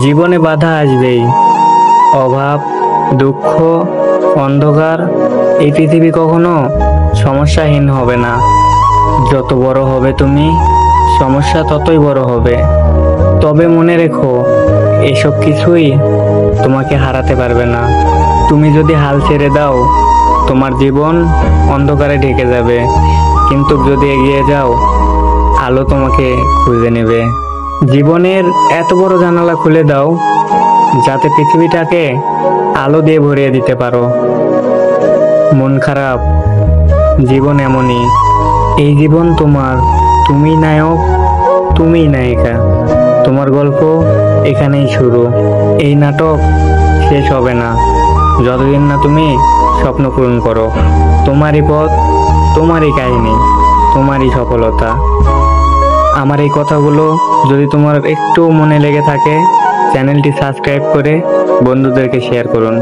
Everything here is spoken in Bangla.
জীবনে বাধা আসবেই, অভাব, দুঃখ, অন্ধকার। এই পৃথিবী কখনো সমস্যাহীন হবে না। যত বড় হবে তুমি, সমস্যা ততই বড় হবে। তবে মনে রেখো, এসব কিছুই তোমাকে হারাতে পারবে না। তুমি যদি হাল ছেড়ে দাও, তোমার জীবন অন্ধকারে ঢেকে যাবে, কিন্তু যদি এগিয়ে যাও, আলো তোমাকে খুঁজে নেবে। জীবনের এত বড় জানালা খুলে দাও, যাতে পৃথিবীটাকে আলো দিয়ে ভরিয়ে দিতে পারো। মন খারাপ, জীবন এমনই। এই জীবন তোমার, তুমি নায়ক, তুমিই নায়িকা। তোমার গল্প এখানেই শুরু। এই নাটক শেষ হবে না যতদিন না তুমি স্বপ্ন পূরণ করো। তোমারই পথ, তোমারই কাহিনী, তোমারই সফলতা। আমার এই কথাগুলো যদি তোমার একটু মনে লেগে থাকে, চ্যানেলটি সাবস্ক্রাইব করে বন্ধুদেরকে শেয়ার করুন।